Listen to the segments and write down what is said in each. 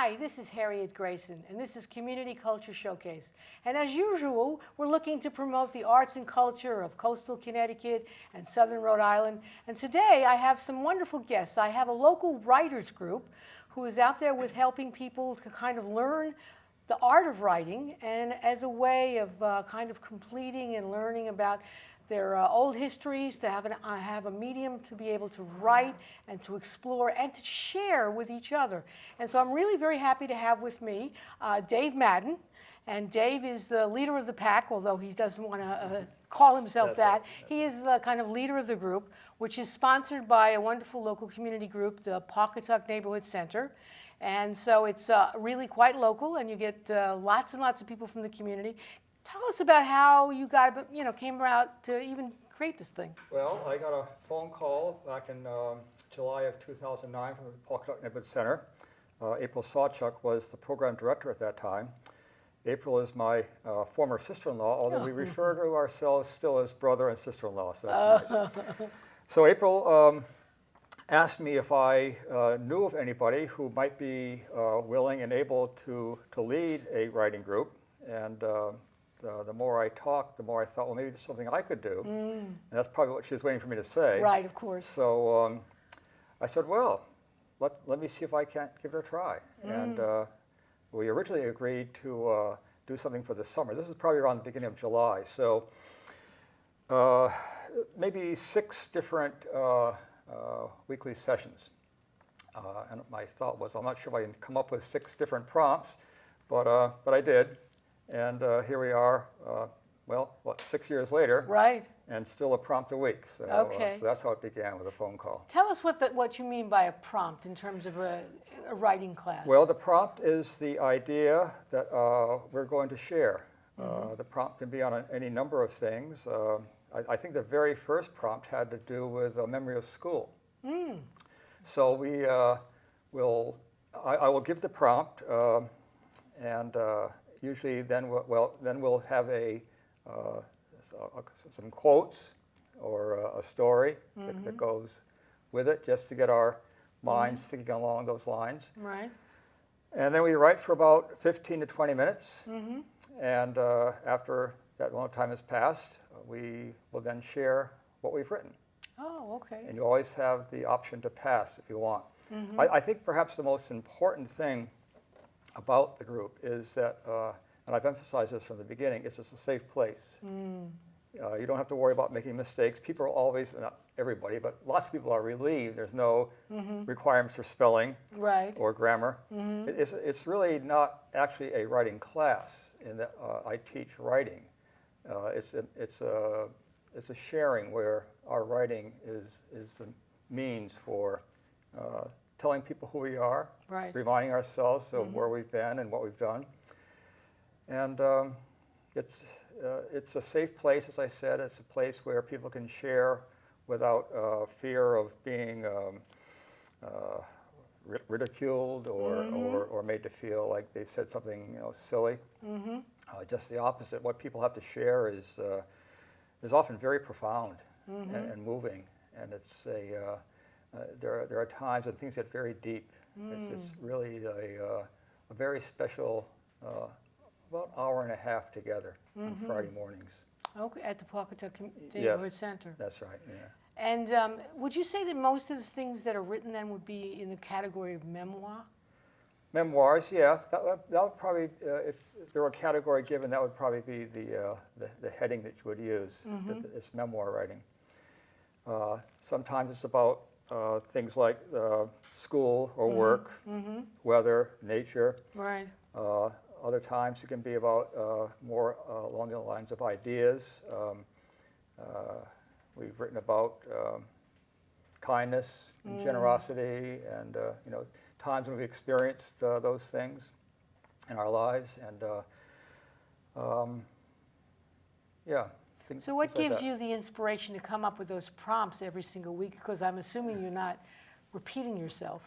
Hi, this is Harriet Grayson, and this is Community Culture Showcase. And as usual, we're looking to promote the arts and culture of coastal Connecticut and southern Rhode Island. And today I have some wonderful guests. I have a local writers group who is out there with helping people to kind of learn the art of writing, and as a way of kind of completing and learning about their old histories, to have a medium to be able to write and to explore and to share with each other. And so I'm really very happy to have with me Dave Madden. And Dave is the leader of the pack, although he doesn't want to call himself that. He is the kind of leader of the group, which is sponsored by a wonderful local community group, the Pawcatuck Neighborhood Center. And so it's really quite local, and you get lots and lots of people from the community. Tell us about how you came out to even create this thing. Well, I got a phone call back in July of 2009 from the Pawcatuck Neighborhood Center. April Sawchuk was the program director at that time. April is my former sister-in-law, although we refer to ourselves still as brother and sister-in-law, so that's nice. So April asked me if I knew of anybody who might be willing and able to lead a writing group. And the more I talked, the more I thought, well, maybe there's something I could do. And that's probably what she was waiting for me to say. Right, of course. So I said, well, let me see if I can't give it a try. And we originally agreed to do something for the summer. This was probably around the beginning of July. So maybe 6 different weekly sessions. And my thought was, I'm not sure if I can come up with 6 different prompts, but I did. And here we are, 6 years later, right? And still a prompt a week. So, so that's how it began, with a phone call. Tell us what you mean by a prompt in terms of a writing class. Well, the prompt is the idea that we're going to share. The prompt can be on any number of things. I think the very first prompt had to do with a memory of school. So I will give the prompt, and usually then we'll have some quotes or a story that goes with it, just to get our minds thinking along those lines. Right. And then we write for about 15 to 20 minutes. And after that long time has passed, we will then share what we've written. Oh, okay. And you always have the option to pass if you want. I think perhaps the most important thing about the group is that, and I've emphasized this from the beginning, it's just a safe place. You don't have to worry about making mistakes. People are always, not everybody, but lots of people are relieved. There's no requirements for spelling or grammar. It's really not actually a writing class in that I teach writing. It's a sharing where our writing is the means for telling people who we are, reminding ourselves of where we've been and what we've done. And it's a safe place, as I said. It's a place where people can share without fear of being ridiculed or made to feel like they said something silly. Just the opposite. What people have to share is often very profound and moving. And it's there are times when things get very deep. It's really a very special about hour and a half together on Friday mornings. Okay, at the Pawcatuck Neighborhood Center. That's right, yeah. And would you say that most of the things that are written then would be in the category of memoir? Memoirs, yeah. That would probably, if there were a category given, that would probably be the heading that you would use. It's memoir writing. Sometimes it's about things like school or work, weather, nature. Right. Other times it can be about more along the lines of ideas. We've written about kindness and generosity, and times when we've experienced those things in our lives, and So what gives you the inspiration to come up with those prompts every single week? Because I'm assuming you're not repeating yourself.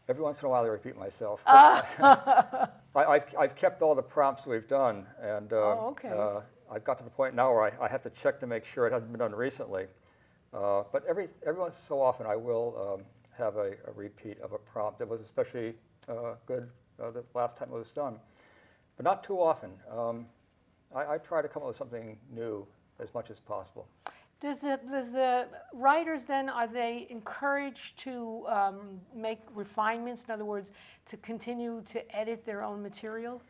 Every once in a while I repeat myself. I've kept all the prompts we've done, and I've got to the point now where I have to check to make sure it hasn't been done recently. But every once so often I will have a repeat of a prompt that was especially good the last time it was done, but not too often. I try to come up with something new as much as possible. Does the writers then, are they encouraged to make refinements? In other words, to continue to edit their own material?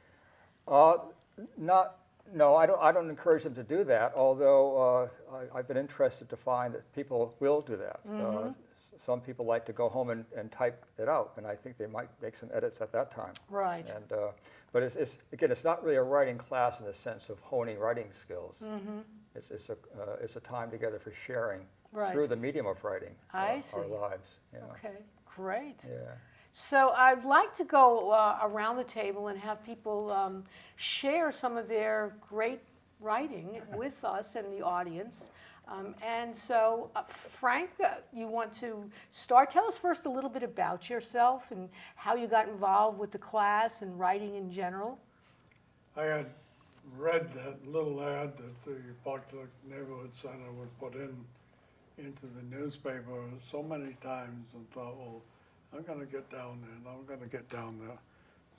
No, I don't encourage them to do that, although I've been interested to find that people will do that. Some people like to go home and type it out, and I think they might make some edits at that time. Right. And, but again, it's not really a writing class in the sense of honing writing skills. It's a time together for sharing through the medium of writing I see. our lives. Yeah. Okay, great. Yeah. So I'd like to go around the table and have people share some of their great writing with us and the audience. And so, Frank, you want to start? Tell us first a little bit about yourself and how you got involved with the class and writing in general. I had read that little ad that the Buckler Neighborhood Center would put into the newspaper so many times and thought, well, I'm going to get down there and I'm going to get down there.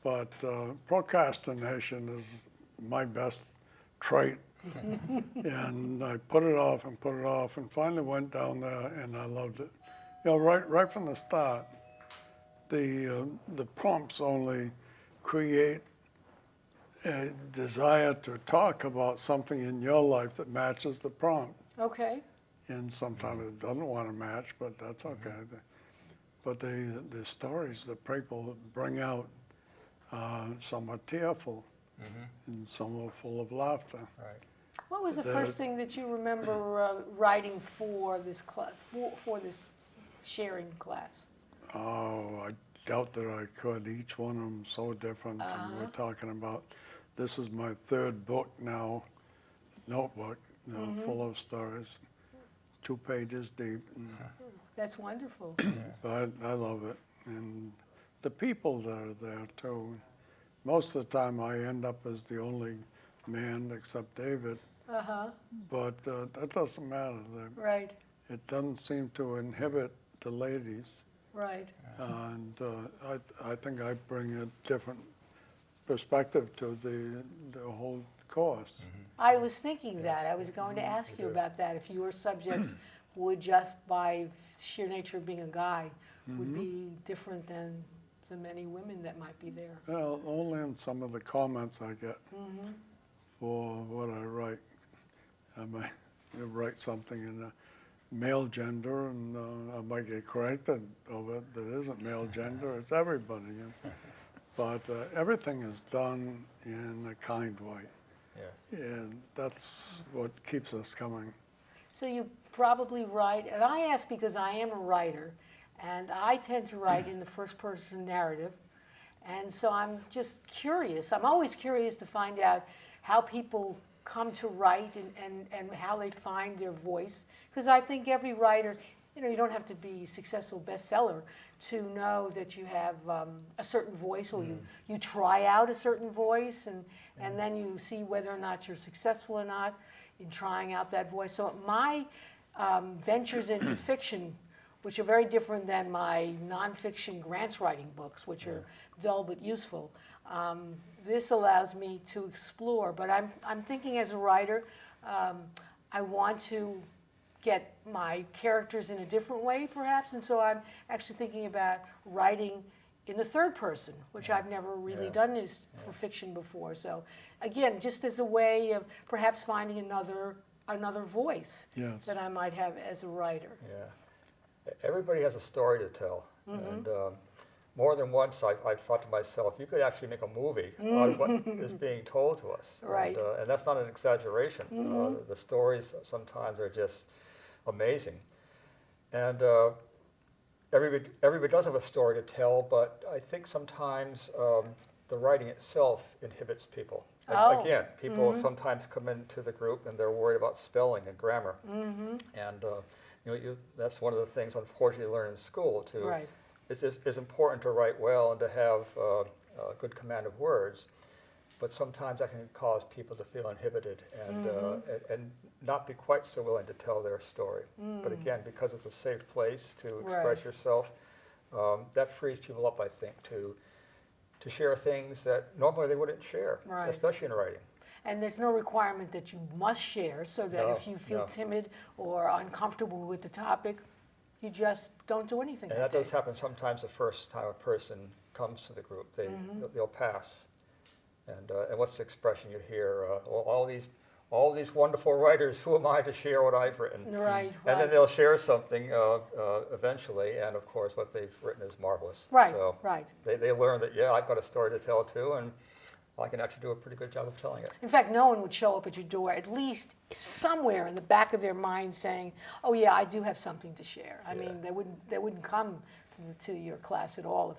But procrastination is my best trait. And I put it off and finally went down there and I loved it. You know, right from the start, the prompts only create a desire to talk about something in your life that matches the prompt. Okay. And sometimes it doesn't want to match, but that's okay. But the stories that people bring out, some are tearful and some are full of laughter. Right. What was the first thing that you remember writing for this for this sharing class? Oh, I doubt that I could. Each one of them so different. And we're talking about, this is my third book now, notebook, full of stories, 2 pages deep. That's wonderful. But I love it. And the people that are there too. Most of the time I end up as the only man except David. But that doesn't matter. Right. It doesn't seem to inhibit the ladies. Right. And I think I bring a different perspective to the whole course. I was thinking that. I was going to ask you about that. If your subjects would just by sheer nature of being a guy would be different than the many women that might be there. Well, only in some of the comments I get for what I write. I might write something in a male gender and I might get corrected over it that isn't male gender, it's everybody. But everything is done in a kind way. Yes. And that's what keeps us coming. So you probably write, and I ask because I am a writer, and I tend to write in the first person narrative. And so I'm just curious. I'm always curious to find out how people come to write and how they find their voice. Because I think every writer, you don't have to be a successful bestseller to know that you have a certain voice, or you try out a certain voice, and then you see whether or not you're successful or not in trying out that voice. So my ventures into fiction, which are very different than my nonfiction grants writing books, which are dull but useful, this allows me to explore. But I'm thinking as a writer, I want to get my characters in a different way, perhaps, and so I'm actually thinking about writing in the third person, which I've never really done this for fiction before. So again, just as a way of perhaps finding another voice that I might have as a writer. Yeah. Everybody has a story to tell. And more than once I've thought to myself, you could actually make a movie out of what is being told to us. Right. And that's not an exaggeration. The stories sometimes are just amazing. And everybody does have a story to tell, but I think sometimes the writing itself inhibits people. Again, people sometimes come into the group and they're worried about spelling and grammar. And that's one of the things, unfortunately, you learn in school too. Right. It's important to write well and to have a good command of words, but sometimes that can cause people to feel inhibited and not be quite so willing to tell their story. But again, because it's a safe place to express yourself, that frees people up, I think, to to share things that normally they wouldn't share, Right. especially in writing. And there's no requirement that you must share, so that No, if you feel no. timid or uncomfortable with the topic, you just don't do anything And that that does day. happen sometimes the first time a person comes to the group, they'll pass. And what's the expression you hear? Well, all these wonderful writers, who am I to share what I've written? Right, And then right. they'll share something eventually, and of course what they've written is marvelous. Right, So right. they learn that, yeah, I've got a story to tell too, and I can actually do a pretty good job of telling it. In fact, no one would show up at your door, at least somewhere in the back of their mind saying, oh yeah, I do have something to share. I mean, they wouldn't come to your class at all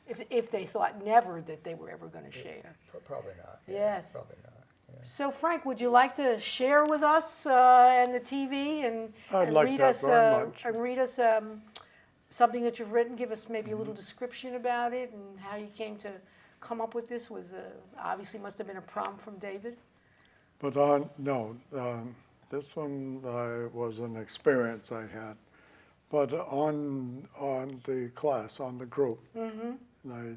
if they thought never that they were ever going to share. Probably not. Yes. Probably not. Yeah. So Frank, would you like to share with us and the TV I'd and like read that us very much. and read us something that you've written? Give us maybe a little description about it and how you came to come up with this. Was obviously must have been a prompt from David. But no, this one was an experience I had. But on the class, on the group, and I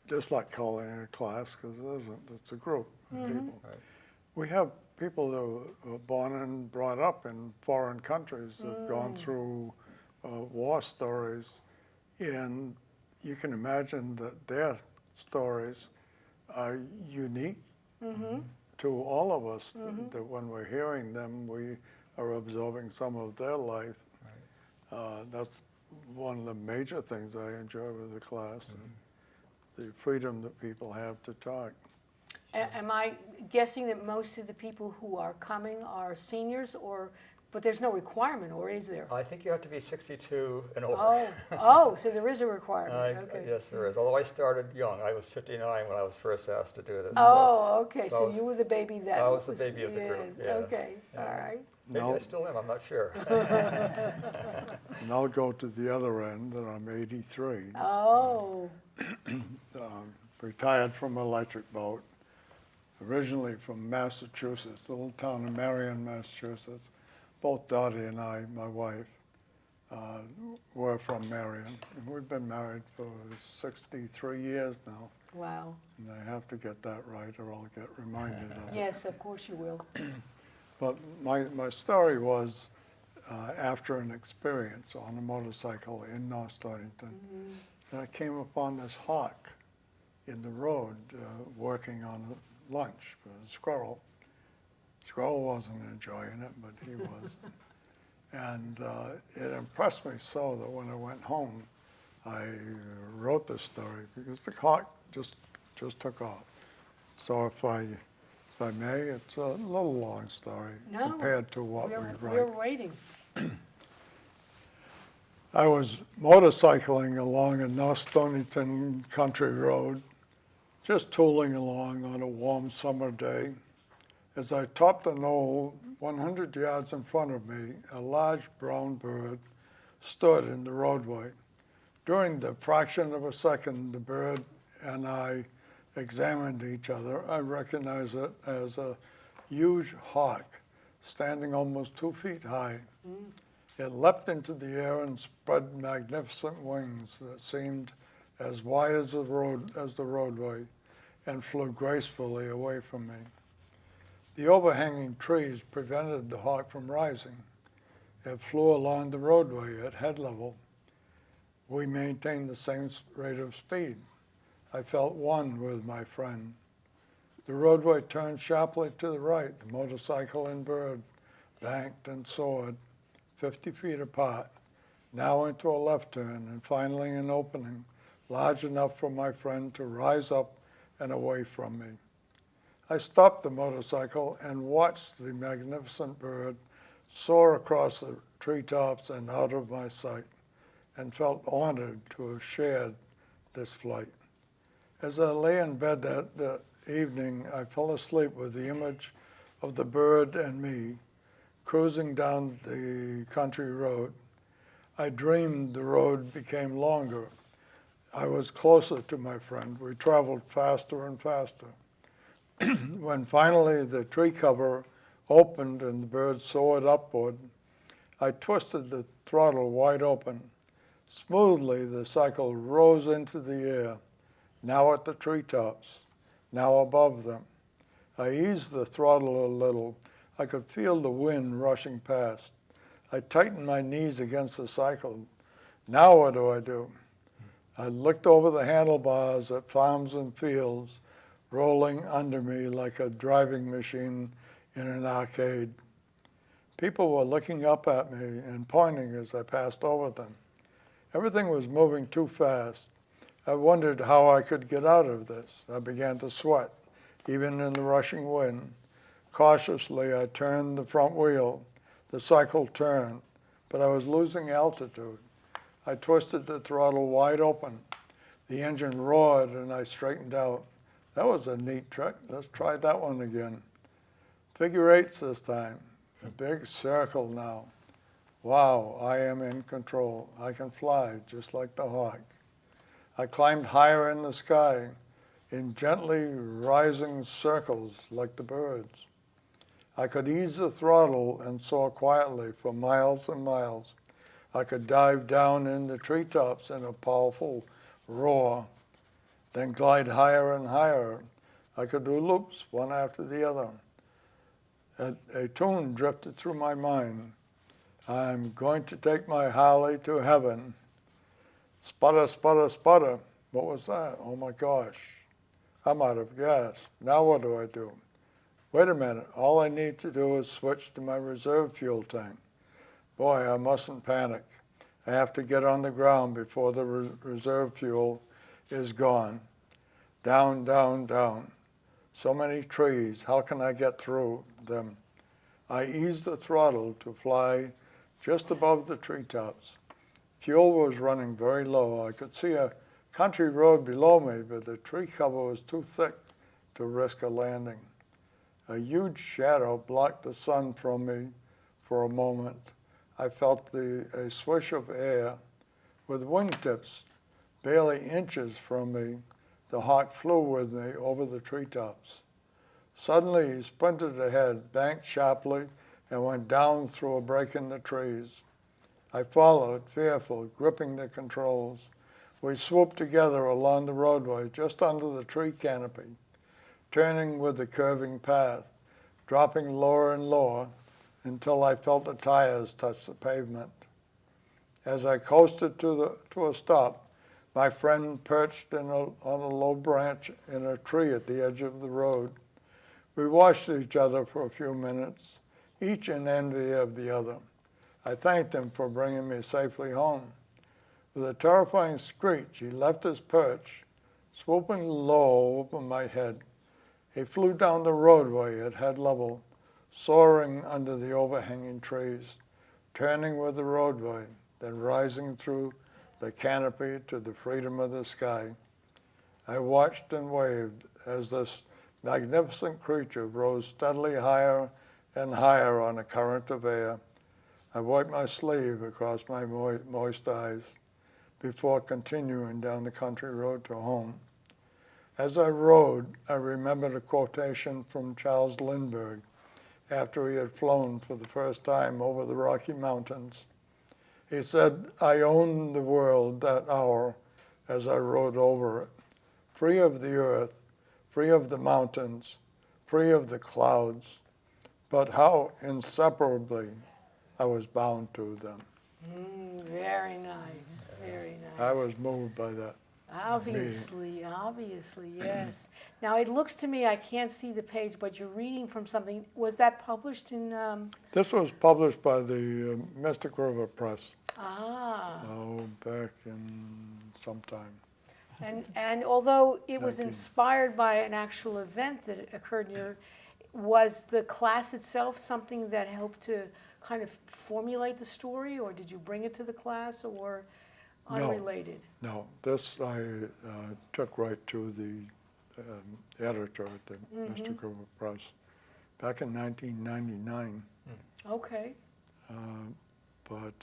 just like calling it a class because it isn't. It's a group of people. Right. We have people that were born and brought up in foreign countries that have gone through war stories, and you can imagine that their stories are unique to all of us, that when we're hearing them, we are absorbing some of their life. That's one of the major things I enjoy with the class, the freedom that people have to talk. Am I guessing that most of the people who are coming are seniors, but there's no requirement, or is there? I think you have to be 62 and over. So there is a requirement. Okay. Yes, there is. Although I started young. I was 59 when I was first asked to do this. Oh, okay. so So I was- you were the baby that I was the baby of the group, yes, yeah. Okay. Yeah. All right. Maybe No. I still am, I'm not sure. And I'll go to the other end, that I'm 83. Oh. Retired from an electric boat, originally from Massachusetts, the little town of Marion, Massachusetts. Both Dottie and I, my wife, were from Marion. And we've been married for 63 years now. Wow. And I have to get that right or I'll get reminded of it. Yes, of course you will. But my story was after an experience on a motorcycle in North Stonington, that I came upon this hawk in the road working on a lunch for a squirrel. Squirrel wasn't enjoying it, but he was. And it impressed me so that when I went home, I wrote this story because the hawk just took off. So if I may, it's a little long story No, compared to what we We're write. waiting. I was motorcycling along a North Stonington country road, just tooling along on a warm summer day. As I topped a knoll 100 yards in front of me, a large brown bird stood in the roadway. During the fraction of a second the bird and I examined each other, I recognized it as a huge hawk standing almost 2 feet high. It leapt into the air and spread magnificent wings that seemed as wide as the roadway and flew gracefully away from me. The overhanging trees prevented the hawk from rising. It flew along the roadway at head level. We maintained the same rate of speed. I felt one with my friend. The roadway turned sharply to the right. The motorcycle and bird banked and soared 50 feet apart, now into a left turn and finally an opening large enough for my friend to rise up and away from me. I stopped the motorcycle and watched the magnificent bird soar across the treetops and out of my sight, and felt honored to have shared this flight. As I lay in bed that evening, I fell asleep with the image of the bird and me cruising down the country road. I dreamed the road became longer. I was closer to my friend. We traveled faster and faster. When finally the tree cover opened and the bird soared upward, I twisted the throttle wide open. Smoothly, the cycle rose into the air now at the treetops, now above them. I eased the throttle a little. I could feel the wind rushing past. I tightened my knees against the cycle. Now what do? I looked over the handlebars at farms and fields rolling under me like a driving machine in an arcade. People were looking up at me and pointing as I passed over them. Everything was moving too fast. I wondered how I could get out of this. I began to sweat, even in the rushing wind. Cautiously, I turned the front wheel. The cycle turned, but I was losing altitude. I twisted the throttle wide open. The engine roared and I straightened out. That was a neat trick. Let's try that one again. Figure eights this time. A big circle now. Wow, I am in control. I can fly just like the hawk. I climbed higher in the sky in gently rising circles like the birds. I could ease the throttle and soar quietly for miles and miles. I could dive down in the treetops in a powerful roar, then glide higher and higher. I could do loops one after the other. A tune drifted through my mind. I'm going to take my Harley to heaven. Sputter, sputter, sputter. What was that? Oh my gosh. I'm out of gas. Now what do? Wait a minute. All I need to do is switch to my reserve fuel tank. Boy, I mustn't panic. I have to get on the ground before the reserve fuel is gone. Down, down, down. So many trees. How can I get through them? I eased the throttle to fly just above the treetops. Fuel was running very low. I could see a country road below me, but the tree cover was too thick to risk a landing. A huge shadow blocked the sun from me for a moment. I felt a swish of air. With wingtips barely inches from me, the hawk flew with me over the treetops. Suddenly he sprinted ahead, banked sharply, and went down through a break in the trees. I followed, fearful, gripping the controls. We swooped together along the roadway just under the tree canopy, turning with the curving path, dropping lower and lower until I felt the tires touch the pavement. As I coasted to a stop, my friend perched on a low branch in a tree at the edge of the road. We watched each other for a few minutes, each in envy of the other. I thanked him for bringing me safely home. With a terrifying screech, he left his perch, swooping low over my head. He flew down the roadway at head level, soaring under the overhanging trees, turning with the roadway, then rising through the canopy to the freedom of the sky. I watched and waved as this magnificent creature rose steadily higher and higher on a current of air. I wiped my sleeve across my moist eyes before continuing down the country road to home. As I rode, I remembered a quotation from Charles Lindbergh after he had flown for the first time over the Rocky Mountains. He said, "I owned the world that hour as I rode over it, free of the earth, free of the mountains, free of the clouds, but how inseparably I was bound to them." Very nice, very nice. I was moved by that. Obviously, yes. Now, it looks to me, I can't see the page, but you're reading from something. Was that published in, This was published by the Mystic River Press, ah. back in sometime. And although it was 19. inspired by an actual event that occurred near, was the class itself something that helped to kind of formulate the story, or did you bring it to the class, or unrelated? No, this I took right to the editor at the Mystic River Press back in 1999. Okay. But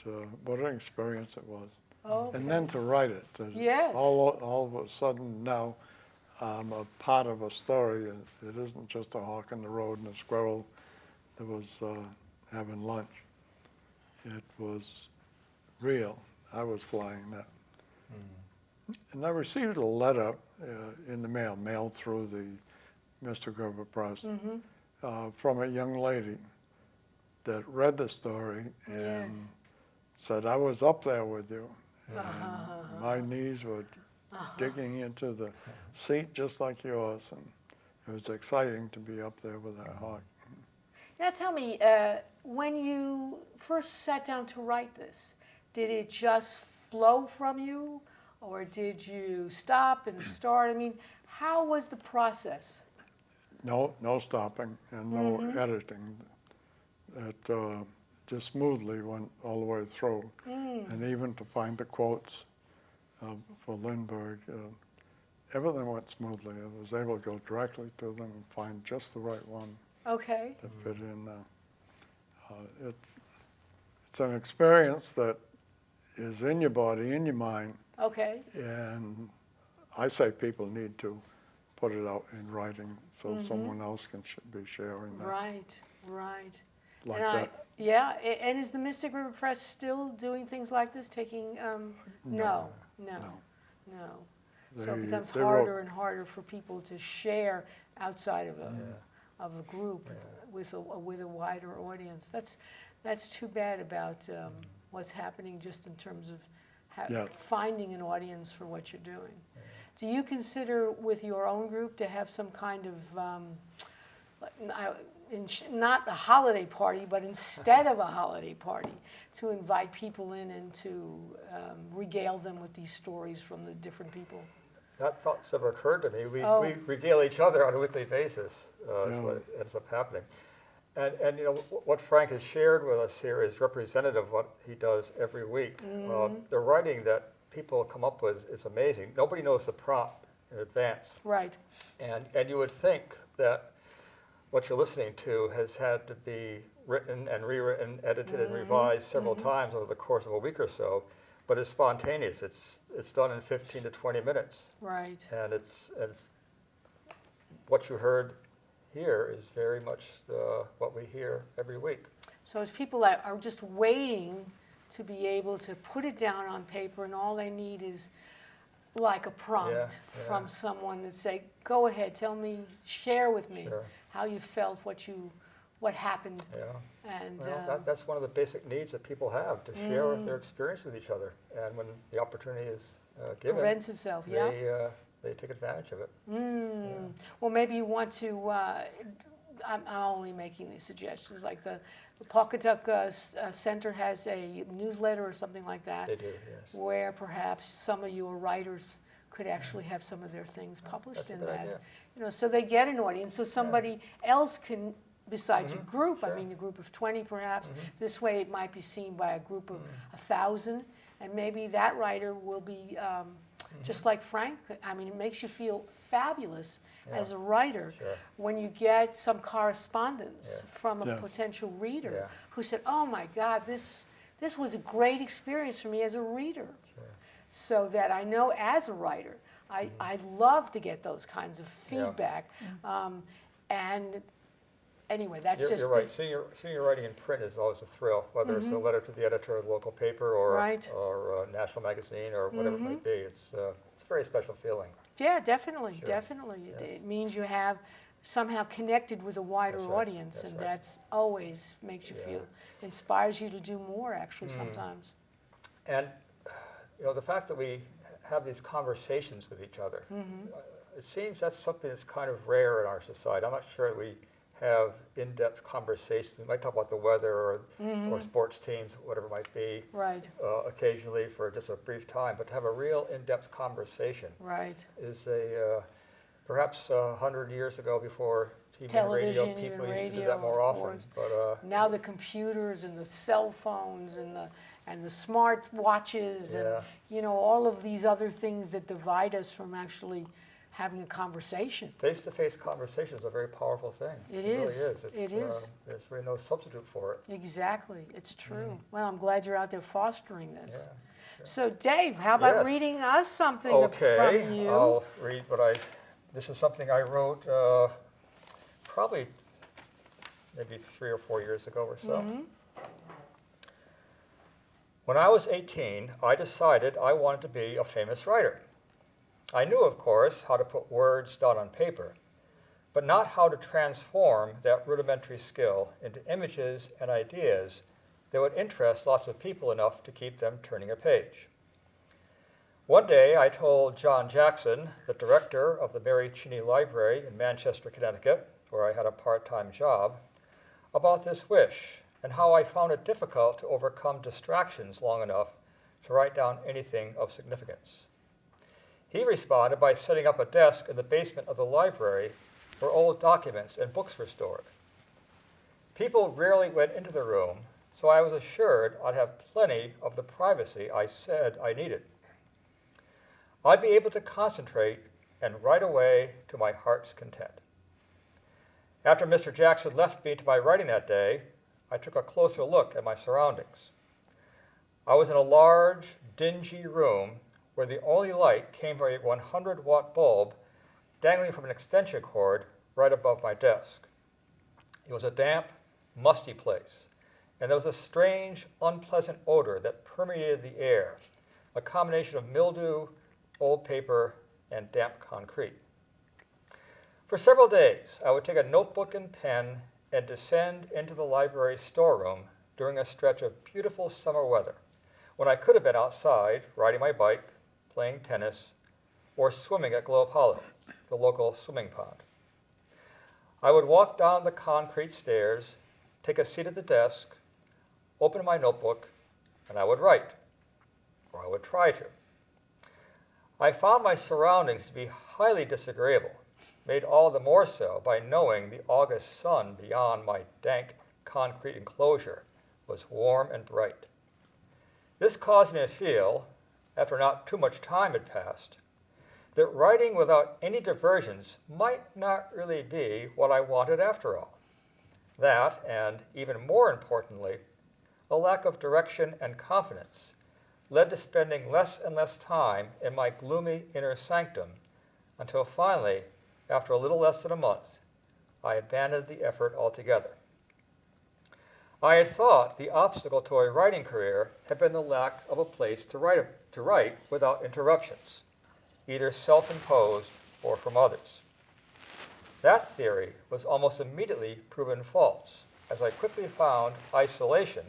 what an experience it was. Oh, And then to write it. Yes. All of a sudden now I'm a part of a story. And it isn't just a hawk in the road and a squirrel that was having lunch. It was real. I was flying that. And I received a letter in the mail, mailed through the Mystic River Press, from a young lady that read the story and said, I was up there with you, and my knees were digging into the seat just like yours, and it was exciting to be up there with that heart. Now tell me, when you first sat down to write this, did it just flow from you, or did you stop and start? I mean, how was the process? No stopping and no editing. It just smoothly went all the way through. And even to find the quotes for Lindbergh, everything went smoothly. I was able to go directly to them and find just the right one Okay. to fit in there. It's an experience that is in your body, in your mind, Okay. and I say people need to put it out in writing so someone else can be sharing that. Right. Like And that. and is the Mystic River Press still doing things like this, taking, no. So it becomes They harder wrote- and harder for people to share outside of a group with a wider audience. That's too bad about what's happening just in terms of Yes. finding an audience for what you're doing. Do you consider with your own group to have some kind of, not a holiday party, but instead of a holiday party, to invite people in and to regale them with these stories from the different people? That thought's never occurred to me. We regale each other on a weekly basis. That's what ends up happening. And you know, what Frank has shared with us here is representative of what he does every week. The writing that people come up with is amazing. Nobody knows the prompt in advance. Right. And you would think that what you're listening to has had to be written and rewritten, edited and revised several times over the course of a week or so, but it's spontaneous. It's done in 15 to 20 minutes. Right. And it's what you heard here is very much what we hear every week. So it's people that are just waiting to be able to put it down on paper, and all they need is like a prompt from someone that say, go ahead, tell me, share with me how you felt, what happened. Yeah. And Well, that's one of the basic needs that people have, to share their experience with each other. And when the opportunity is given, prevents itself, they take advantage of it. Well, maybe you want to, I'm only making these suggestions, like the Pawcatuck Center has a newsletter or something like that. They do, yes. Where perhaps some of your writers could actually have some of their things published That's a in good that. idea. You know, so they get an audience, so somebody else can, besides your group, I Sure. mean a group of 20 perhaps, this way it might be seen by a group of 1,000, and maybe that writer will be just like Frank. I mean, it makes you feel fabulous as a writer when you get some correspondence from a potential reader who said, oh my God, this was a great experience for me as a reader. So that I know as a writer, I love to get those kinds of feedback. And anyway, that's You're just right. Seeing your writing in print is always a thrill, whether it's a letter to the editor of the local paper or a national magazine or whatever it might be. It's a very special feeling. Yeah, definitely. It means you have somehow connected with a wider That's right. audience, That's and right. that's always makes you feel, inspires you to do more actually sometimes. And you know, the fact that we have these conversations with each other, it seems that's something that's kind of rare in our society. I'm not sure that we have in-depth conversations. We might talk about the weather or sports teams, whatever it might be, occasionally for just a brief time, but to have a real in-depth conversation is perhaps 100 years ago, before TV Television, and radio, people even used to do radio, that more of often. course. But Now the computers and the cell phones and the smart watches and you know, all of these other things that divide us from actually having a conversation. face-to-face conversation is a very powerful thing. It really is. is. It is. There's really no substitute for it. Exactly, it's true. Well, I'm glad you're out there fostering this. Yeah. So Dave, how about Yes. reading us something Okay, from you? I'll read this is something I wrote probably maybe 3 or 4 years ago or so. When I was 18, I decided I wanted to be a famous writer. I knew, of course, how to put words down on paper, but not how to transform that rudimentary skill into images and ideas that would interest lots of people enough to keep them turning a page. One day I told John Jackson, the director of the Mary Cheney Library in Manchester, Connecticut, where I had a part-time job, about this wish and how I found it difficult to overcome distractions long enough to write down anything of significance. He responded by setting up a desk in the basement of the library where old documents and books were stored. People rarely went into the room, so I was assured I'd have plenty of the privacy I said I needed. I'd be able to concentrate and write away to my heart's content. After Mr. Jackson left me to my writing that day, I took a closer look at my surroundings. I was in a large, dingy room where the only light came from a 100-watt bulb dangling from an extension cord right above my desk. It was a damp, musty place, and there was a strange, unpleasant odor that permeated the air, a combination of mildew, old paper, and damp concrete. For several days, I would take a notebook and pen and descend into the library's storeroom during a stretch of beautiful summer weather, when I could have been outside riding my bike, playing tennis, or swimming at Globe Hollow, the local swimming pond. I would walk down the concrete stairs, take a seat at the desk, open my notebook, and I would write, or I would try to. I found my surroundings to be highly disagreeable, made all the more so by knowing the August sun beyond my dank concrete enclosure was warm and bright. This caused me to feel, after not too much time had passed, that writing without any diversions might not really be what I wanted after all. That, and even more importantly, a lack of direction and confidence, led to spending less and less time in my gloomy inner sanctum until finally, after a little less than a month, I abandoned the effort altogether. I had thought the obstacle to a writing career had been the lack of a place to write without interruptions, either self-imposed or from others. That theory was almost immediately proven false, as I quickly found isolation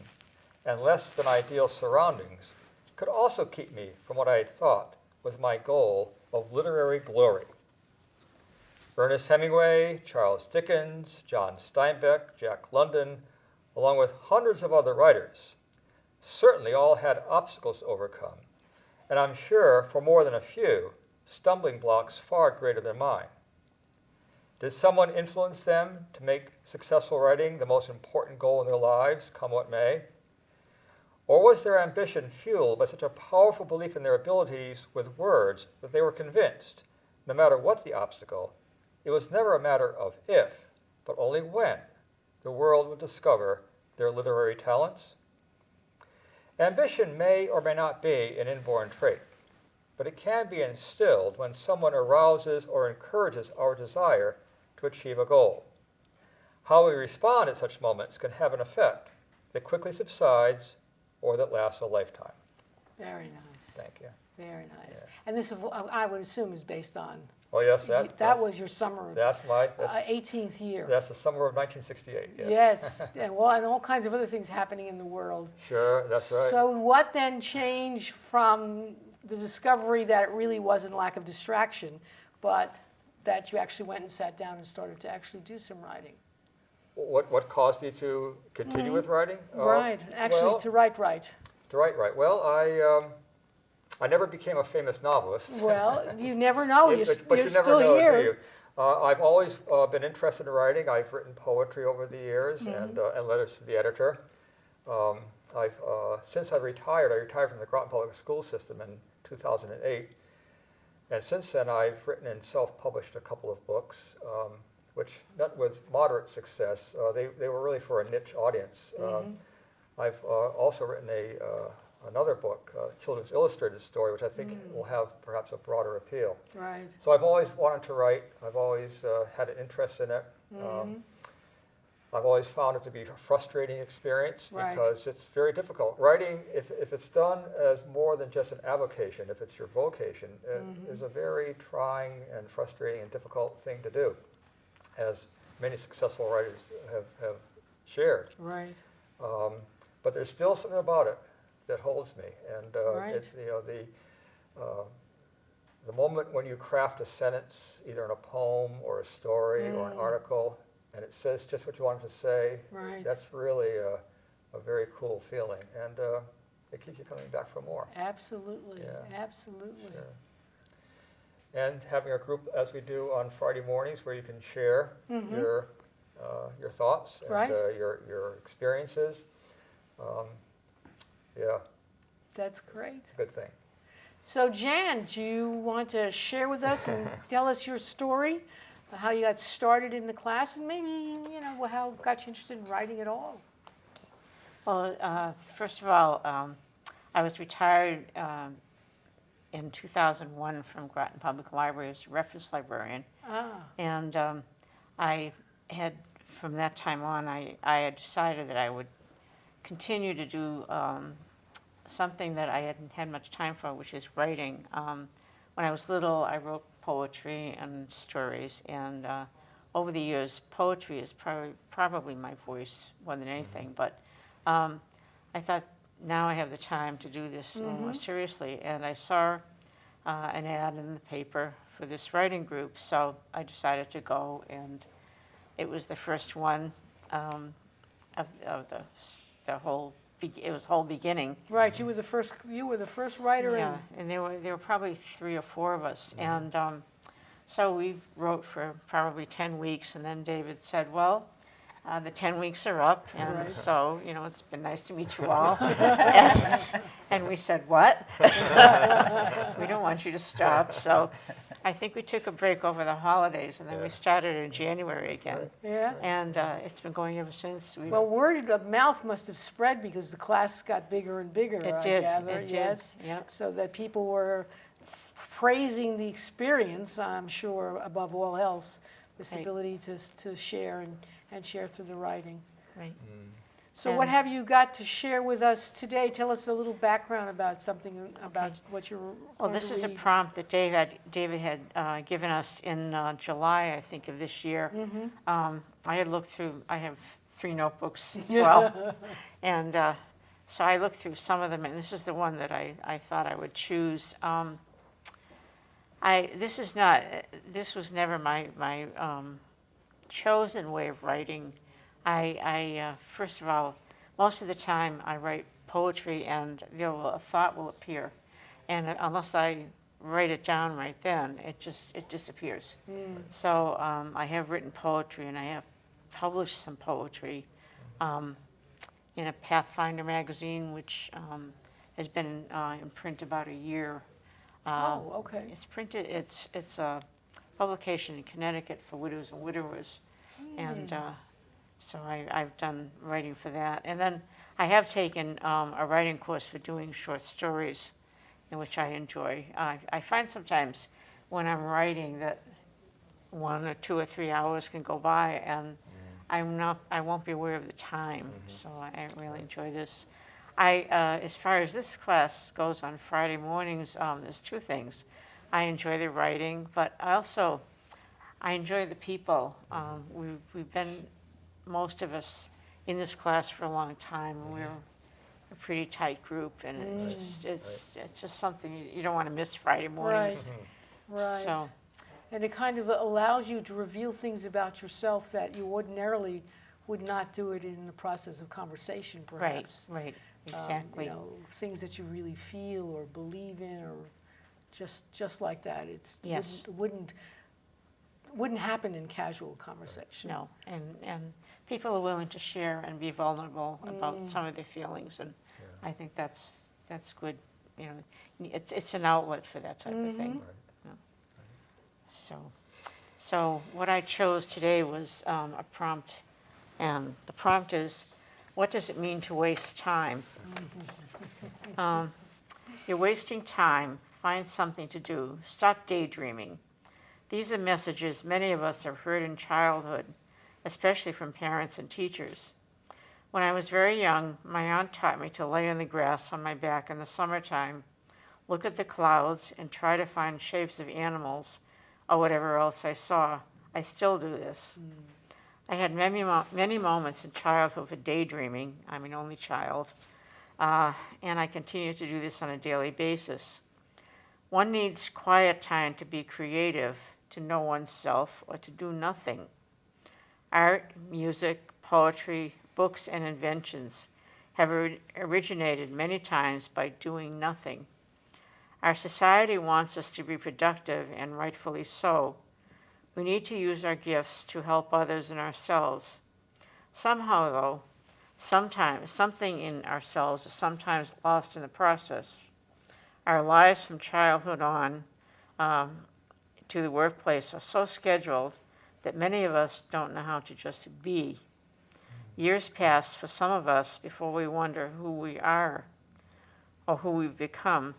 and less than ideal surroundings could also keep me from what I had thought was my goal of literary glory. Ernest Hemingway, Charles Dickens, John Steinbeck, Jack London, along with hundreds of other writers, certainly all had obstacles to overcome, and I'm sure for more than a few, stumbling blocks far greater than mine. Did someone influence them to make successful writing the most important goal in their lives, come what may? Or was their ambition fueled by such a powerful belief in their abilities with words that they were convinced, no matter what the obstacle, it was never a matter of if, but only when, the world would discover their literary talents? Ambition may or may not be an inborn trait, but it can be instilled when someone arouses or encourages our desire to achieve a goal. How we respond at such moments can have an effect that quickly subsides or that lasts a lifetime. Very nice. Thank you. Very nice. Yeah. And this, I would assume, is based on, Oh yes, that was your summer, that's 18th year. that's the summer of 1968. Yes, and well, and all kinds of other things happening in the world. Sure, that's right. So what then changed from the discovery that it really wasn't lack of distraction, but that you actually went and sat down and started to actually do some writing? What caused me to continue with writing? Right, actually well, to write right. To write right. Well, I never became a famous novelist. Well, you never know. But You're you never still know, here. do you? I've always been interested in writing. I've written poetry over the years and letters to the editor. Since I retired from the Groton Public School System in 2008. And since then, I've written and self-published a couple of books, which met with moderate success. They were really for a niche audience. I've also written another book, Children's Illustrated Story, which I think will have perhaps a broader appeal. Right. So I've always wanted to write. I've always had an interest in it. I've always found it to be a frustrating experience Right. because it's very difficult. Writing, if it's done as more than just an avocation, if it's your vocation, it is a very trying and frustrating and difficult thing to do, as many successful writers have shared. Right. But there's still something about it that holds me, and Right. it's, the moment when you craft a sentence, either in a poem or a story or an article, and it says just what you want it to say, Right. that's really a very cool feeling, and it keeps you coming back for more. Absolutely. Yeah. Absolutely. Sure. And having a group, as we do on Friday mornings, where you can share your thoughts and Right. your experiences. Yeah, That's great. it's a good thing. So Jan, do you want to share with us and tell us your story, how you got started in the class, and maybe, how got you interested in writing at all? Well, first of all, I was retired in 2001 from Groton Public Library as a reference librarian. And I had, from that time on, I had decided that I would continue to do something that I hadn't had much time for, which is writing. When I was little, I wrote poetry and stories, and over the years, poetry is probably my voice more than anything. But I thought, now I have the time to do this a little more seriously, and I saw an ad in the paper for this writing group, so I decided to go, and it was the first one of the whole. It was the whole beginning. Right, you were the first writer in. Yeah, and there were probably 3 or 4 of us, and so we wrote for probably 10 weeks, and then David said, well, the 10 weeks are up, and Right. so, it's been nice to meet you all. And we said, what? We don't want you to stop. So I think we took a break over the holidays, and then we started in January again. Yeah. And it's been going ever since. Well, word of mouth must have spread because the class got bigger and bigger, It I did, gather. it did, Yes. yep. So that people were praising the experience, I'm sure, above all else, this Right. ability to share and share through the writing. Right. So what And- have you got to share with us today? Tell us a little background about something, about what you're Well, going this to is a read. prompt that David had given us in July, I think, of this year. I had looked through, I have 3 notebooks as well. And so I looked through some of them, and this is the one that I thought I would choose. This was never my chosen way of writing. I first of all, most of the time I write poetry, and a thought will appear, and unless I write it down right then, it disappears. So I have written poetry, and I have published some poetry in a Pathfinder magazine, which has been in print about a year. Oh, okay. It's printed. It's a publication in Connecticut for widows and widowers, and so I've done writing for that. And then I have taken a writing course for doing short stories, in which I enjoy. I find sometimes when I'm writing that 1 or 2 or 3 hours can go by, and I won't be aware of the time. So I really enjoy this. As far as this class goes on Friday mornings, there's 2 things. I enjoy the writing, but I enjoy the people. We've been, most of us, in this class for a long time, and we're a pretty tight group, and it's just something you don't want to miss Friday mornings. Right. So, And it kind of allows you to reveal things about yourself that you ordinarily would not do it in the process of conversation, perhaps. right, exactly. Things that you really feel or believe in, or just like that. Yes. It wouldn't happen in casual conversation. No, and people are willing to share and be vulnerable about some of their feelings, and I think that's good. It's an outlet for that type of thing. So what I chose today was a prompt, and the prompt is, what does it mean to waste time? You're wasting time. Find something to do. Stop daydreaming. These are messages many of us have heard in childhood especially from parents and teachers. When I was very young, my aunt taught me to lay on the grass on my back in the summertime, look at the clouds, and try to find shapes of animals or whatever else I saw. I still do this. I had many moments in childhood of daydreaming. I'm an only child, and I continue to do this on a daily basis. One needs quiet time to be creative, to know oneself, or to do nothing. Art, music, poetry, books, and inventions have originated many times by doing nothing. Our society wants us to be productive, and rightfully so. We need to use our gifts to help others and ourselves. Somehow, though, something in ourselves is sometimes lost in the process. Our lives from childhood on to the workplace are so scheduled that many of us don't know how to just be. Years pass for some of us before we wonder who we are or who we've become.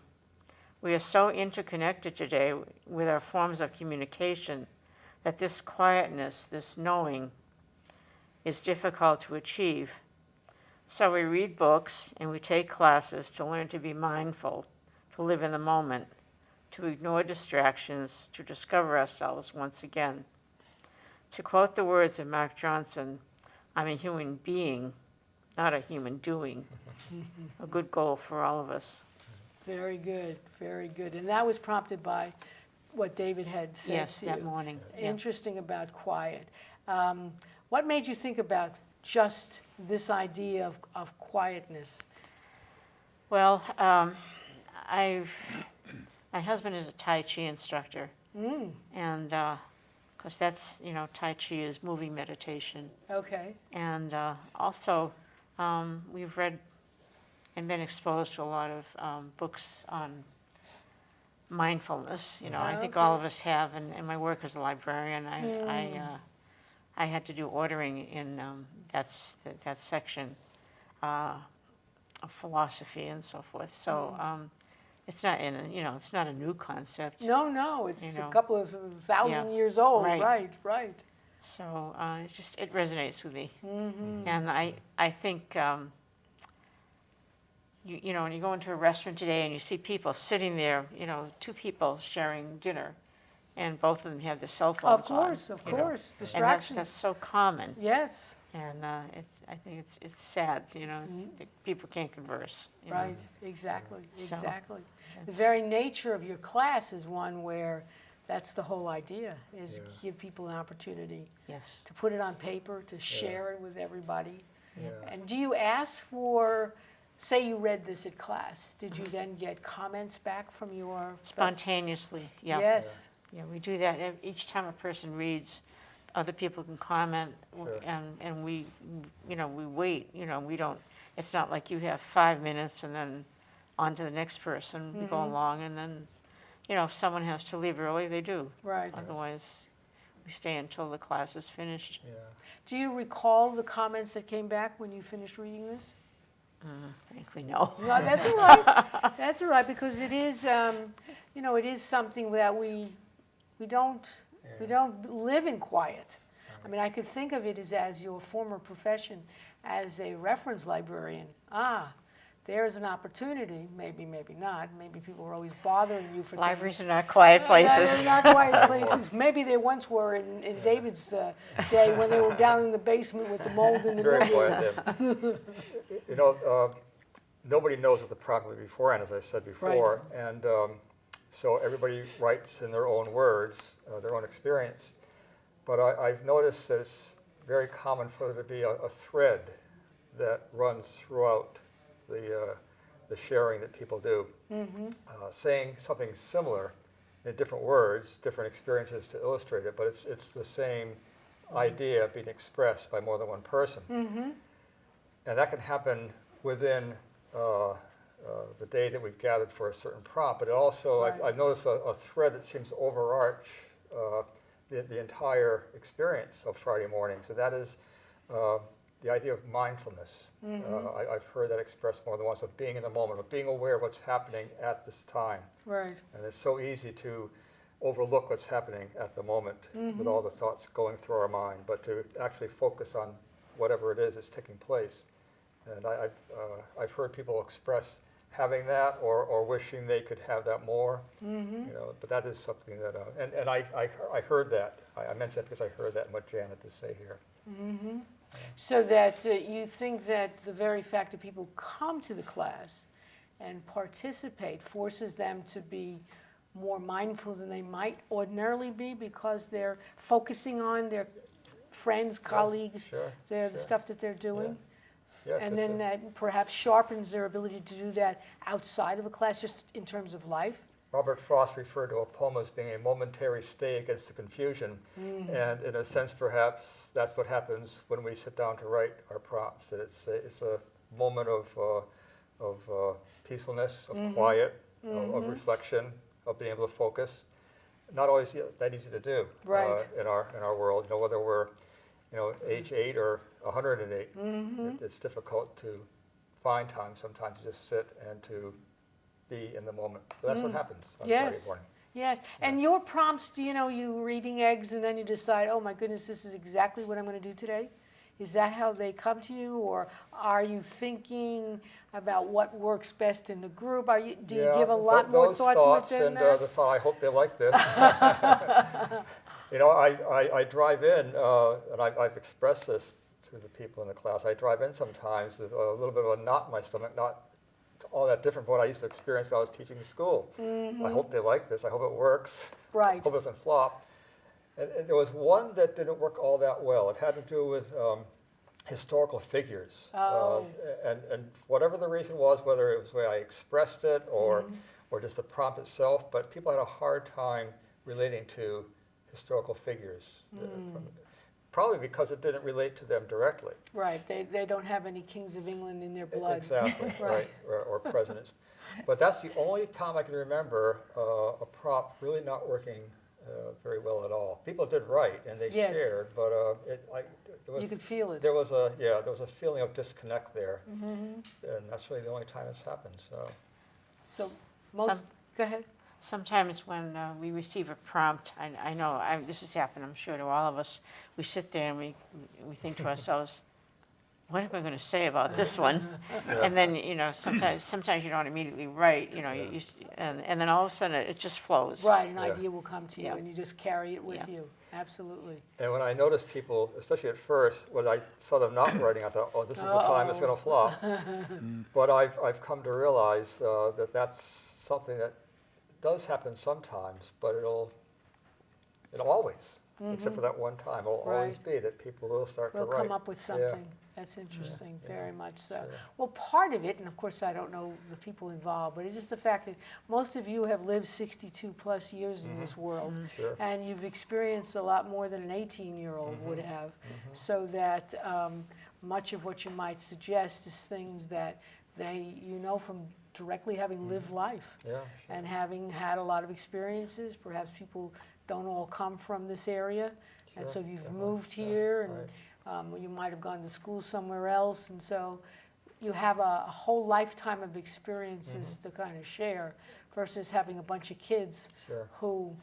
We are so interconnected today with our forms of communication that this quietness, this knowing, is difficult to achieve. So we read books and we take classes to learn to be mindful, to live in the moment, to ignore distractions, to discover ourselves once again. To quote the words of Mark Johnson, I'm a human being, not a human doing. A good goal for all of us. Very good, very good. And that was prompted by what David had said Yes, to that you. morning. Yeah. Interesting about quiet. What made you think about just this idea of quietness? Well, my husband is a Tai Chi instructor, and of course that's, Tai Chi is moving meditation. Okay. And also, we've read and been exposed to a lot of books on mindfulness. I think all of us have, and in my work as a librarian, I had to do ordering in that section of philosophy and so forth. So it's not it's not a new concept. No, it's You a know. couple of thousand Yeah. years old. Right. Right. So it resonates with me. Mm-hmm. And I think, when you go into a restaurant today and you see people sitting there, two people sharing dinner, and both of them have their cell phones on. Of you know. course. And Distractions. that's so common. Yes. And I think it's sad, that people can't converse. you know. Right. Exactly. So, Exactly. The That's- very nature of your class is one where that's the whole idea, is give people an opportunity Yes. to put it on paper, to share it with everybody. Yeah. And do you ask for, say you read this at class, did you then get comments back from your? Spontaneously, yeah. Yes. Yeah, we do that. Each time a person reads, other people can comment, Sure. and we wait, we don't, it's not like you have 5 minutes and then on to the next person. We go along, and then, if someone has to leave early, they do. Right. Otherwise, we stay until the class is finished. Yeah. Do you recall the comments that came back when you finished reading this? Frankly, no. No, that's all right. That's all right, because it is, it is something that we don't live in quiet. I mean, I could think of it as your former profession as a reference librarian. There's an opportunity, maybe not. Maybe people are always bothering you for Libraries things. are not quiet They're places. not quiet places. Maybe they once were in David's day when they were down in the basement with the mold in the Very window. quiet there. Nobody knows what the problem was beforehand, as I said before. And so everybody writes in their own words, their own experience. But I've noticed that it's very common for there to be a thread that runs throughout the sharing that people do. Saying something similar in different words, different experiences to illustrate it, but it's the same idea being expressed by more than one person. And that can happen within the day that we've gathered for a certain prompt, but it also, Right. I've noticed a thread that seems to overarch the entire experience of Friday mornings, and that is the idea of mindfulness. I've heard that expressed more than once, of being in the moment, of being aware of what's happening at this time. Right. And it's so easy to overlook what's happening at the moment with all the thoughts going through our mind, but to actually focus on whatever it is that's taking place. And I've heard people express having that or wishing they could have that more, you know, but that is something that, and I heard that. I mentioned that because I heard that in what Jan had to say here. So that you think that the very fact that people come to the class and participate forces them to be more mindful than they might ordinarily be because they're focusing on their friends, colleagues, Sure, the sure. stuff that they're doing. Yes, And it's then that perhaps sharpens their ability to do that outside of a class, just in terms of life. Robert Frost referred to a poem as being a momentary stay against the confusion, and in a sense, perhaps that's what happens when we sit down to write our prompts. That it's a moment of peacefulness, of quiet, of reflection, of being able to focus. Not always that easy to do Right. in our world. You know, whether we're age 8 or 108, it's difficult to find time sometimes to just sit and to be in the moment. But that's what happens on Friday Yes. morning. Yes, and your prompts, you eating eggs and then you decide, oh my goodness, this is exactly what I'm going to do today? Is that how they come to you, or are you thinking about what works best in the group? Do you give a lot more thought to it than that? The thought, I hope they like this. I drive in, and I've expressed this to the people in the class. I drive in sometimes with a little bit of a knot in my stomach, not all that different from what I used to experience when I was teaching school. I hope they like this. I hope it works. Right. I hope it doesn't flop. And there was one that didn't work all that well. It had to do with historical figures. Oh. And whatever the reason was, whether it was the way I expressed it or just the prompt itself, but people had a hard time relating to historical figures. Probably because it didn't relate to them directly. Right, they don't have any kings of England in their blood. Exactly, Right. right, or presidents. But that's the only time I can remember a prop really not working very well at all. People did write and they Yes. shared, but it was, You could feel it. there was a feeling of disconnect there, and that's really the only time it's happened. So most, go ahead. Sometimes when we receive a prompt, I know this has happened, I'm sure, to all of us. We sit there and we think to ourselves, what am I going to say about this one? And then, sometimes you don't immediately write, and then all of a sudden it just flows. Right, an Yeah. idea will come to you Yeah. and you just carry it with Yeah. you. Absolutely. And when I noticed people, especially at first, when I saw them not writing, I thought, oh, this is the time it's going to flop. But I've come to realize that that's something that does happen sometimes, but it'll always, except for that one time, it'll always Right. be that people will start We'll to write. come up with Yeah. something. That's interesting, very much so. Yeah. Well, part of it, and of course I don't know the people involved, but it's just the fact that most of you have lived 62 plus years in this world, Sure. and you've experienced a lot more than an 18-year-old would have, so that much of what you might suggest is things that from directly having lived life Yeah, sure. and having had a lot of experiences. Perhaps people don't all come from this area, and so Sure. you've Yeah. moved here, and Right. you might have gone to school somewhere else, and so you have a whole lifetime of experiences to kind of share versus having a bunch of kids Sure. who,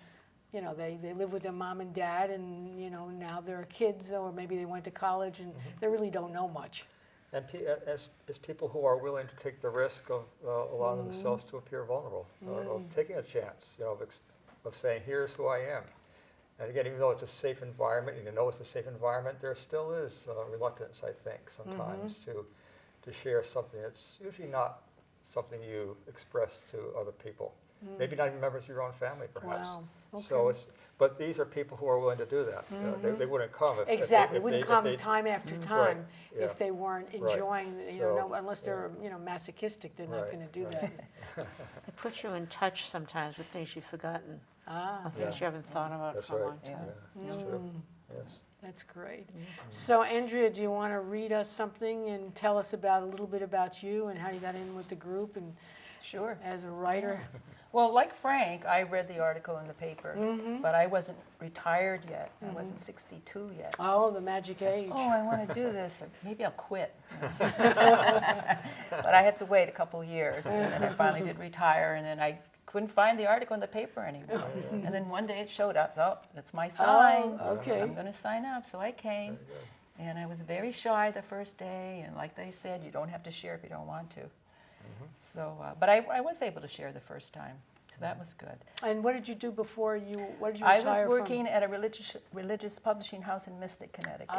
they live with their mom and dad, and, now they're kids, or maybe they went to college, and they really don't know much. And as people who are willing to take the risk of allowing themselves to appear vulnerable, of taking a chance, of saying, here's who I am. And again, even though it's a safe environment, it's a safe environment, there still is reluctance, I think, sometimes to share something that's usually not something you express to other people. Maybe not even members of your own family, perhaps. Wow. So Okay. but these are people who are willing to do that. They wouldn't come if Exactly, if wouldn't they- come if they- time after time Right, yeah. if they weren't Right. enjoying, So, unless they're, masochistic, they're not Right, going to do right. that. It puts you in touch sometimes with things you've forgotten, Ah, or things Yeah. you haven't thought about That's for a right. long time. Yeah, that's true. Yes. that's great. So Andrea, do you want to read us something and tell us a little bit about you and how you got in with the group and Sure. as a writer? Well, like Frank, I read the article in the paper, but I wasn't retired yet. I wasn't 62 yet. Oh, the magic I said, age. oh, I want to do this. Maybe I'll quit. But I had to wait a couple years, and then I finally did retire, and then I couldn't find the article in the paper anymore. And then one day it showed up. Oh, that's my sign. Oh, okay. I'm going to sign up. So I came. And I was very shy the first day. And like they said, you don't have to share if you don't want to. So, but I was able to share the first time. So that was good. And what did you do before you, what did you I retire was from? working at a religious publishing house in Mystic, Connecticut,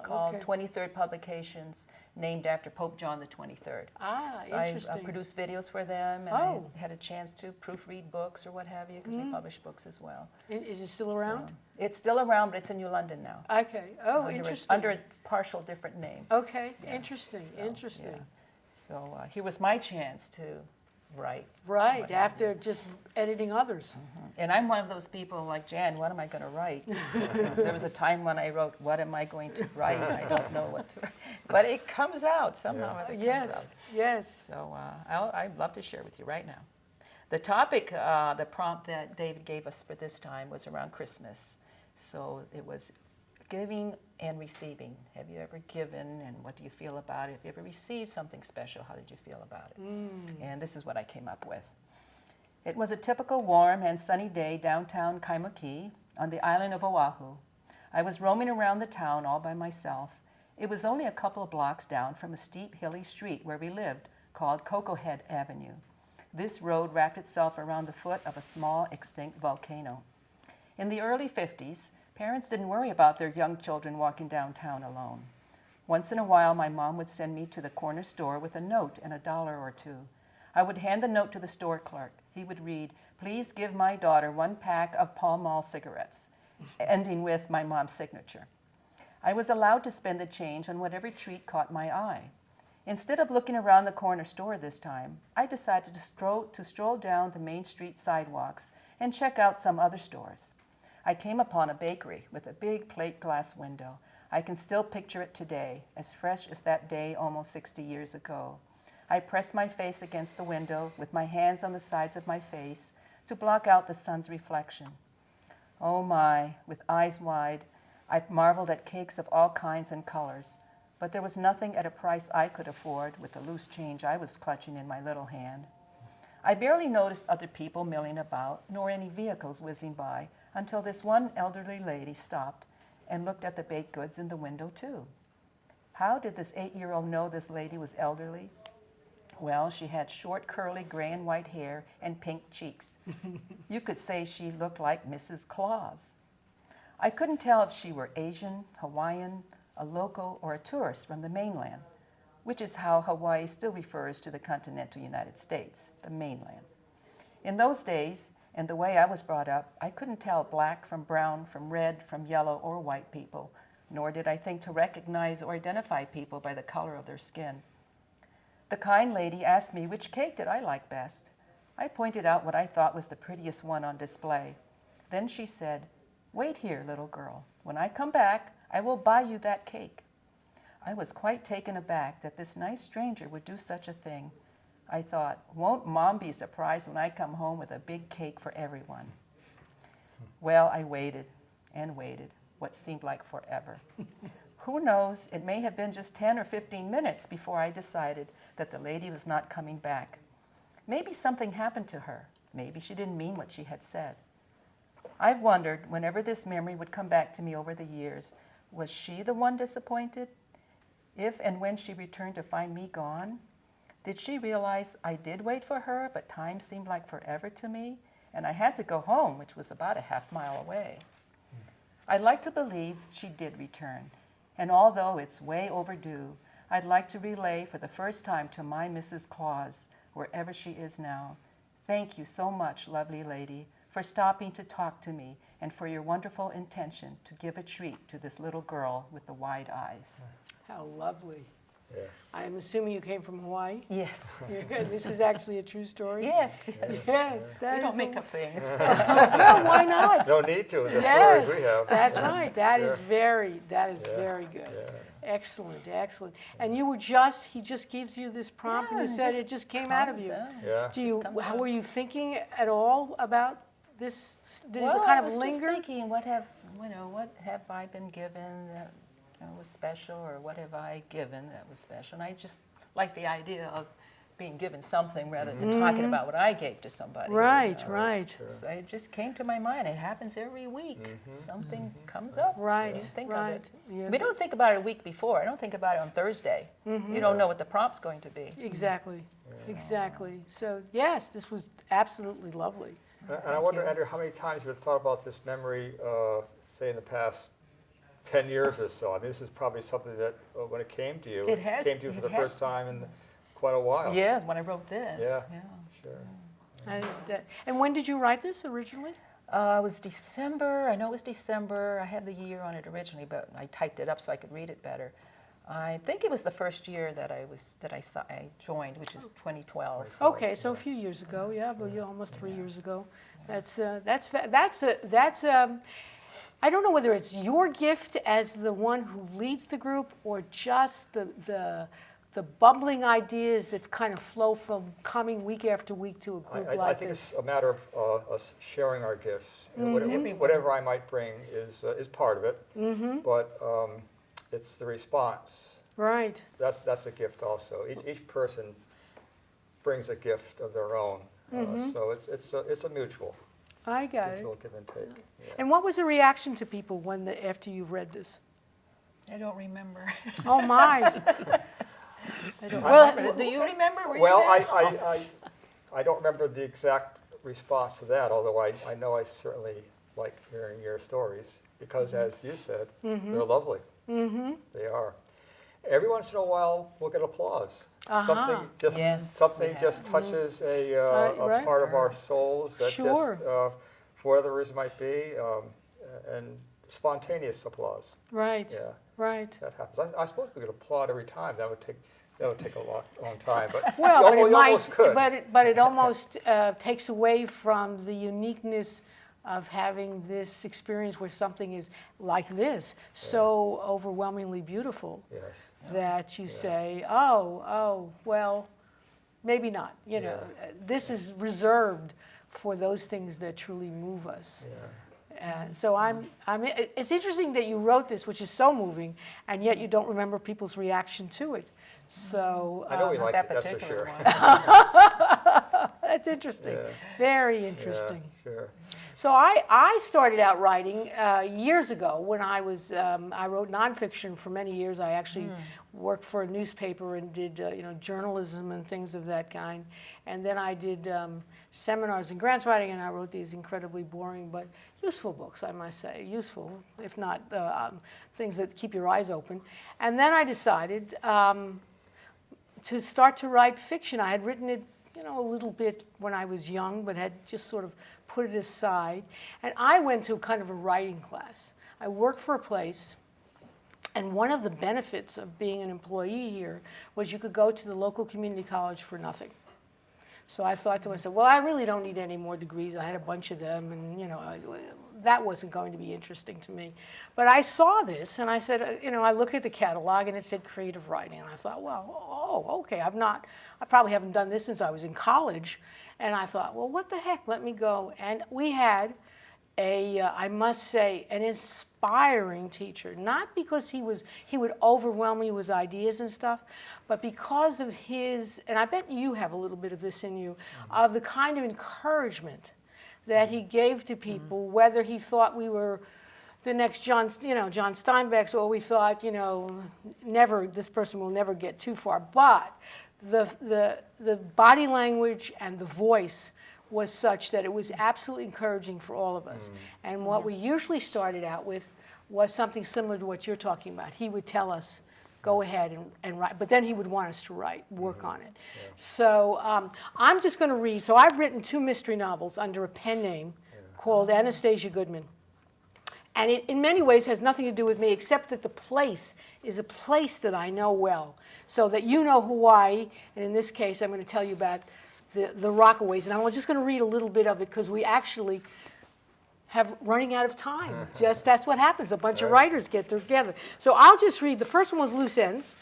called okay. 23rd Publications, named after Pope John the 23rd. So I Interesting. produced videos for them, and I had a chance to proofread books or what have you, because we publish books as well. Is it still around? So, it's still around, but it's in New London now. Okay. Oh, interesting. Under a partial different name. Okay. Yeah. Interesting. So, Interesting. yeah. So here was my chance to write. Right. what have After just editing others. And I'm one of those people like, Jan, what am I going to write? There was a time when I wrote, what am I going to write? I don't know what to write. But it comes out somehow. Or other comes Yes. out. Yes. So I'd love to share with you right now. The topic, the prompt that David gave us for this time was around Christmas. So it was giving and receiving. Have you ever given, and what do you feel about it? Have you ever received something special? How did you feel about it? And this is what I came up with. It was a typical warm and sunny day downtown Kaimuki on the island of Oahu. I was roaming around the town all by myself. It was only a couple of blocks down from a steep hilly street where we lived, called Cocoa Head Avenue. This road wrapped itself around the foot of a small extinct volcano. In the early 50s, parents didn't worry about their young children walking downtown alone. Once in a while, my mom would send me to the corner store with a note and $1 or $2. I would hand the note to the store clerk. He would read, "Please give my daughter 1 pack of Pall Mall cigarettes," ending with my mom's signature. I was allowed to spend the change on whatever treat caught my eye. Instead of looking around the corner store this time, I decided to stroll down the Main Street sidewalks and check out some other stores. I came upon a bakery with a big plate glass window. I can still picture it today, as fresh as that day almost 60 years ago. I pressed my face against the window with my hands on the sides of my face to block out the sun's reflection. Oh my, with eyes wide, I marveled at cakes of all kinds and colors, but there was nothing at a price I could afford with the loose change I was clutching in my little hand. I barely noticed other people milling about, nor any vehicles whizzing by, until this one elderly lady stopped and looked at the baked goods in the window too. How did this 8-year-old know this lady was elderly? Well, she had short, curly, gray and white hair and pink cheeks. You could say she looked like Mrs. Claus. I couldn't tell if she were Asian, Hawaiian, a local, or a tourist from the mainland, which is how Hawaii still refers to the continental United States, the mainland. In those days, and the way I was brought up, I couldn't tell black from brown, from red, from yellow, or white people, nor did I think to recognize or identify people by the color of their skin. The kind lady asked me which cake did I like best. I pointed out what I thought was the prettiest one on display. Then she said, "Wait here, little girl. When I come back, I will buy you that cake." I was quite taken aback that this nice stranger would do such a thing. I thought, won't Mom be surprised when I come home with a big cake for everyone? Well, I waited and waited, what seemed like forever. Who knows, it may have been just 10 or 15 minutes before I decided that the lady was not coming back. Maybe something happened to her. Maybe she didn't mean what she had said. I've wondered, whenever this memory would come back to me over the years, was she the one disappointed? If and when she returned to find me gone? Did she realize I did wait for her, but time seemed like forever to me, and I had to go home, which was about a half-mile away? I'd like to believe she did return, and although it's way overdue, I'd like to relay for the first time to my Mrs. Claus, wherever she is now, thank you so much, lovely lady, for stopping to talk to me and for your wonderful intention to give a treat to this little girl with the wide eyes. How lovely. Yes. I'm assuming you came from Hawaii? Yes. This is actually a true story? Yes, yes. Yes, that We is don't make up things. Well, why not? No need to, the Yes, stories we have. that's right. That is Yeah. very good. Yeah. Excellent, excellent. And he just gives you this prompt and Yeah, you said just it just came out of you. Yeah. Do you, comes how out. were you thinking at all about this? Did Well, it kind I of was linger? just thinking, what have I been given that was special, or what have I given that was special? And I just like the idea of being given something rather than talking about what I gave to somebody. Right, you know. right, So it just came to my mind. It happens every week. Something comes up. right, You think right. of it. Yeah. We don't think about it a week before. I don't think about it on Thursday. You don't know what the prompt's going to be. Exactly, exactly. So yes, this was absolutely lovely. And I wonder, Andrea, how many times you've thought about this memory, say in the past 10 years or so? I mean, this is probably something that, when it came to you, It has- came to you for it the has- first time in quite a while. Yes, when I wrote this. Yeah. Sure. And when did you write this originally? It was December. I know it was December. I had the year on it originally, but I typed it up so I could read it better. I think it was the first year that I joined, which is 2012. Okay, so a few years ago, yeah, but almost 3 years ago. I don't know whether it's your gift as the one who leads the group or just the bubbling ideas that kind of flow from coming week after week to a group I like think this. it's a matter of us sharing our gifts. And everyone. whatever I might bring is part of it, but it's the response. Right. That's a gift also. Each person brings a gift of their own, so it's a mutual I got it. give and take. Yeah. And what was the reaction to people after you read this? I don't remember. Oh my! Do you remember? Were you Well, there? I don't remember the exact response to that, although I know I certainly like hearing your stories because, as you said, they're lovely. They are. Every once in a while, we'll get applause. Something just Yes, something we have. just touches a Right. part of our souls that Sure. just, for whatever reason might be, and spontaneous applause. Right. Yeah, Right. that happens. I suppose we could applaud every time. That would take a long time, but Well, but we it might, almost could. but it almost takes away from the uniqueness of having this experience where something is like this, so overwhelmingly beautiful Yes. that you say, oh, well, maybe not. You know, this is reserved for those things that truly move us. Yeah. And so it's interesting that you wrote this, which is so moving, and yet you don't remember people's reaction to it. So I know we like that it, that's for particular sure. one. that's interesting. Yeah. Very interesting. Yeah, sure. So I started out writing years ago when I wrote nonfiction for many years. I actually worked for a newspaper and did journalism and things of that kind. And then I did seminars in grants writing, and I wrote these incredibly boring but useful books, I must say. Useful, if not things that keep your eyes open. And then I decided to start to write fiction. I had written it a little bit when I was young, but had just sort of put it aside. And I went to kind of a writing class. I worked for a place, and one of the benefits of being an employee here was you could go to the local community college for nothing. So I thought to myself, well, I really don't need any more degrees. I had a bunch of them, and that wasn't going to be interesting to me. But I saw this, and I said, I look at the catalog, and it said creative writing, and I thought, well, okay, I probably haven't done this since I was in college, and I thought, well, what the heck? Let me go. And we had I must say, an inspiring teacher. Not because he would overwhelm me with ideas and stuff, but because of his, and I bet you have a little bit of this in you, of the kind of encouragement that he gave to people, whether he thought we were the next John Steinbeck's, or we thought, this person will never get too far. But the body language and the voice was such that it was absolutely encouraging for all of us. And what we usually started out with was something similar to what you're talking about. He would tell us, go ahead and write, but then he would want us to work on it. Yeah. So I'm just going to read. So I've written 2 mystery novels under a pen name called Anastasia Goodman. And it, in many ways, has nothing to do with me, except that the place is a place that I know well. So that you know Hawaii, and in this case, I'm going to tell you about the Rockaways. And I'm just going to read a little bit of it, because we actually have running out of time. Just that's what happens. A bunch of writers get together. So I'll just read. The first one was Loose Ends,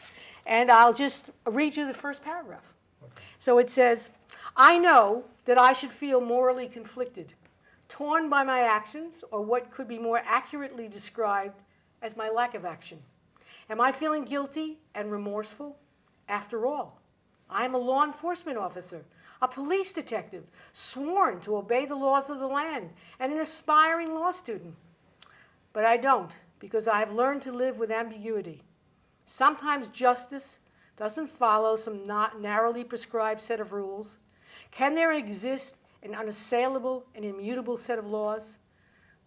and I'll just read you the first paragraph. Okay. So it says, I know that I should feel morally conflicted, torn by my actions, or what could be more accurately described as my lack of action. Am I feeling guilty and remorseful? After all, I'm a law enforcement officer, a police detective, sworn to obey the laws of the land, and an aspiring law student. But I don't, because I have learned to live with ambiguity. Sometimes justice doesn't follow some not narrowly prescribed set of rules. Can there exist an unassailable and immutable set of laws?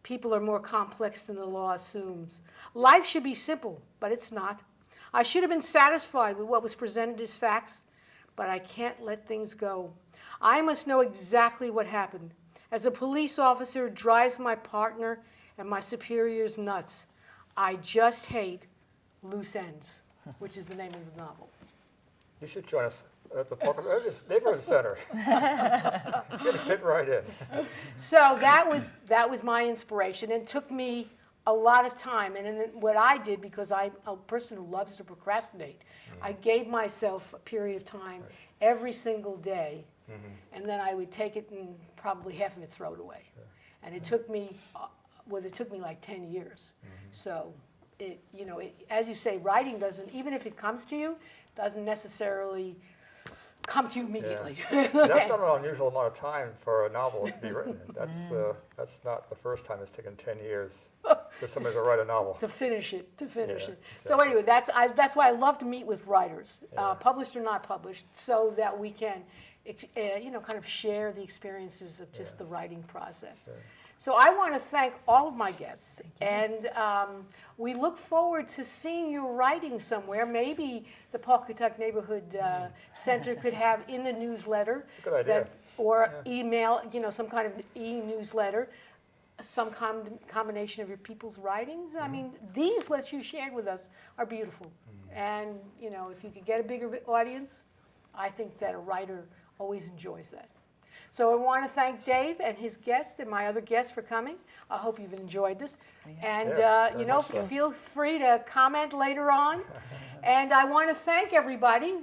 People are more complex than the law assumes. Life should be simple, but it's not. I should have been satisfied with what was presented as facts, but I can't let things go. I must know exactly what happened. As a police officer, it drives my partner and my superiors nuts. I just hate loose ends, which is the name of the novel. You should join us at the neighborhood center. You'd fit right in. So that was my inspiration, and it took me a lot of time. And then what I did, because I'm a person who loves to procrastinate, I gave myself a period of time every single day, and then I would take it and probably half of it throw it away. And it took me, it took me like 10 years. So as you say, writing doesn't, even if it comes to you, doesn't necessarily come to you immediately. Yeah. That's not an unusual amount of time for a novel to be written. That's not the first time it's taken 10 years for somebody to write a novel. To finish it. Yeah, So exactly. anyway, that's why I love to meet with writers, published or not published, so that we can, kind of share the experiences of just the writing process. Sure. So I want to thank all of my guests, and we look forward to seeing you writing somewhere. Maybe the Pawcatuck Neighborhood Center could have in the newsletter. It's a good idea. Or email, some kind of e-newsletter, some combination of your people's writings. I mean, these that you shared with us are beautiful. And, if you could get a bigger audience, I think that a writer always enjoys that. So I want to thank Dave and his guests and my other guests for coming. I hope you've enjoyed this. And, Yes, very much so. feel free to comment later on. And I want to thank everybody.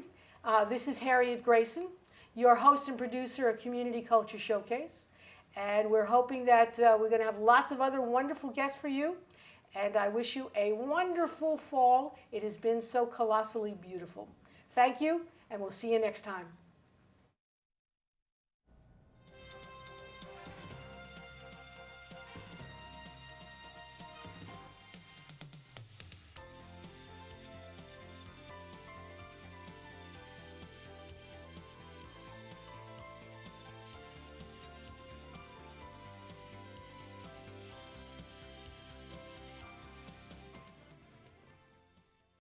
This is Harriet Grayson, your host and producer of Community Culture Showcase. And we're hoping that we're going to have lots of other wonderful guests for you. And I wish you a wonderful fall. It has been so colossally beautiful. Thank you, and we'll see you next time.